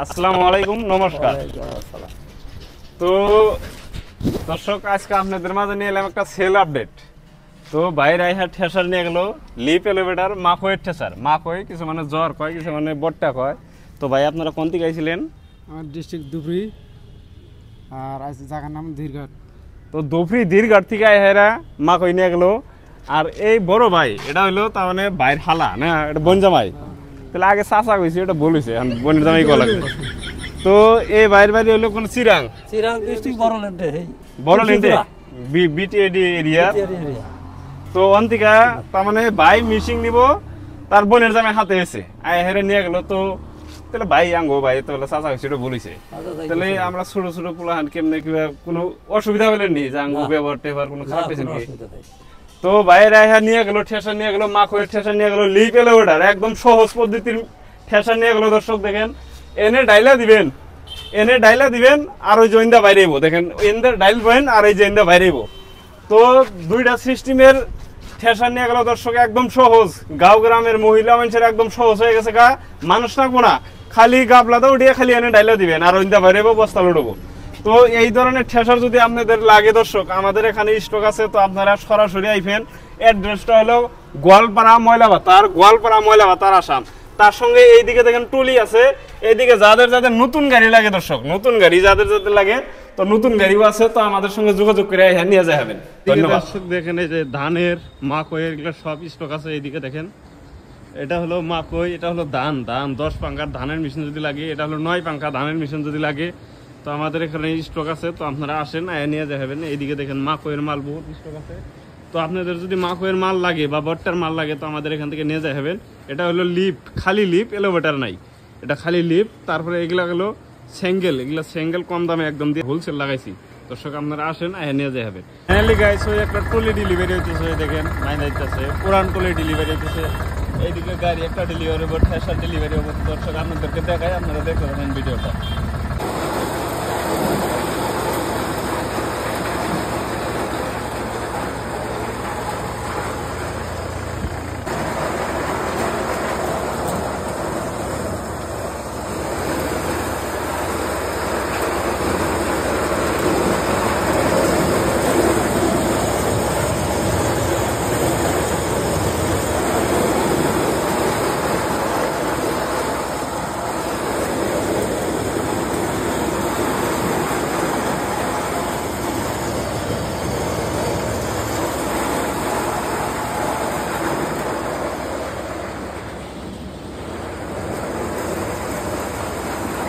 আসসালামু আলাইকুম, নমস্কার। তো দর্শক, আজকে আপনাদের মাঝে নিয়ে এলাম একটা সেল আপডেট। তো বাইরে আইহা ঠেসার নিয়ে গেল লিপ এলিভেটার মাকোয়ের ঠেসার। মাকোয় কিছু মানে জ্বর কয়, কিছু মানে বট্টা কয়। তো ভাই আপনারা কোন থেকে আইছিলেন? আমার ডিস্ট্রিক্ট ধুবড়ি, আর আছে জায়গার নাম ধীরঘাট। তো ধুবড়ি ধীরঘাট থেকে আইহারা মাকোয় নিয়ে গেল। আর এই বড় ভাই এটা হইলো তার মানে বাইর হালা না, এটা বনজামাই। তাহলে আগে চাচা কইছি, এটা বলেছে বনের জামাই কল লাগবে। তো এই বাইর বাড়ি হলো কোন চিরাং ডিস্ট্রিক্ট বড়লেন্ডে বড়লেন্ডে বিটিএডি এরিয়া। তো অন্তিকা তার মানে ভাই মিশিং নিব, তার বোনের জামাই হাতে এসে আয় হেরে নিয়ে গেল। তো তাহলে ভাই আঙ্গো ভাই তাহলে চাচা হয়েছে এটা বলেছে। তাহলে আমরা ছোট ছোট পোলাহান কেমনে কিবা কোনো অসুবিধা হলেন নি যে আঙ্গো ব্যবহার টেবার কোনো খারাপ পেয়েছেন কি? তো বাইরে আইহা নিয়ে গেল ঠেসা, নিয়ে গেল মাকোয়ের ঠেসা, নিয়ে গেল লিপ এলিভেটার, একদম সহজ পদ্ধতির ঠেসা নিয়ে গেল। দর্শক দেখেন, এনে ডাইলা দিবেন আর ওই জইন্দা বাইরেইব। দেখেন এনদের ডাইল বহেন আর এই জইন্দা বাইরেইব। তো দুইটা সিস্টেমের ঠেসা নিয়ে গেল দর্শক, একদম সহজ। গাঁও গ্রামের মহিলা মানুষের একদম সহজ হয়ে গেছে। মানুষ থাকবো না, খালি গাবলাটা উঠিয়ে খালি এনে ডাইলা দিবেন আর ওইন্দা বাইরেইব, বস্তা লুটবো। তো এই ধরনের ঠেসার যদি আপনাদের লাগে দর্শক, আমাদের এখানে স্টক আছে। তো আপনারা সরাসরি আইফেন। অ্যাড্রেসটা হলো গোয়ালপাড়া ময়লাবাতার আসাম। তার সঙ্গে এইদিকে দেখেন টুলি আছে। এইদিকে যাদের নতুন গাড়ি লাগে দর্শক, নতুন গাড়ি যাদের লাগে, তো নতুন গাড়িও আছে। তো আমাদের সঙ্গে যোগাযোগ করে নিয়ে যাবেন। ধন্যবাদ। দেখেন এই যে ধানের মাকই এগুলো সব স্টক আছে। এইদিকে দেখেন, এটা হলো মাকই, এটা হলো ধান 10 পাঙ্কার ধানের মেশিন যদি লাগে, এটা হলো 9 পাঙ্কা ধানের মেশিন যদি লাগে, তো আমাদের এখানে স্টক আছে। তো আপনারা আসেন, নিয়ে যাবেন। এইদিকে দেখেন মাকইয়ের মাল বহুত স্টক আছে। তো আপনাদের যদি মাকইয়ের মাল লাগে বা বট্টার মাল লাগে, তো আমাদের এখান থেকে নিয়ে যাবেন। এটা হলো লিপ, খালি লিপ, এলিভেটার নাই, এটা খালি লিপ। তারপরে এগুলা হলো স্যাঙ্গেল, এগুলা স্যাঙ্গেল কম দামে একদম দিয়ে হোলসেল লাগাইছি। দর্শক আপনারা আসেন, নিয়ে যাবেন। ফাইনালি গাইস, ওই একটা টলি ডেলিভারি হইতেছে, দেখেন মাইন যাইতেছে, পুরান টলি ডেলিভারি হইতেছে। এইদিকে গাড়ি একটা ডেলিভারি হবে, ঠেসার ডেলিভারি হবে। দর্শক আপনাদেরকে দেখাই, আপনারা দেখতে পাবেন ভিডিওটা।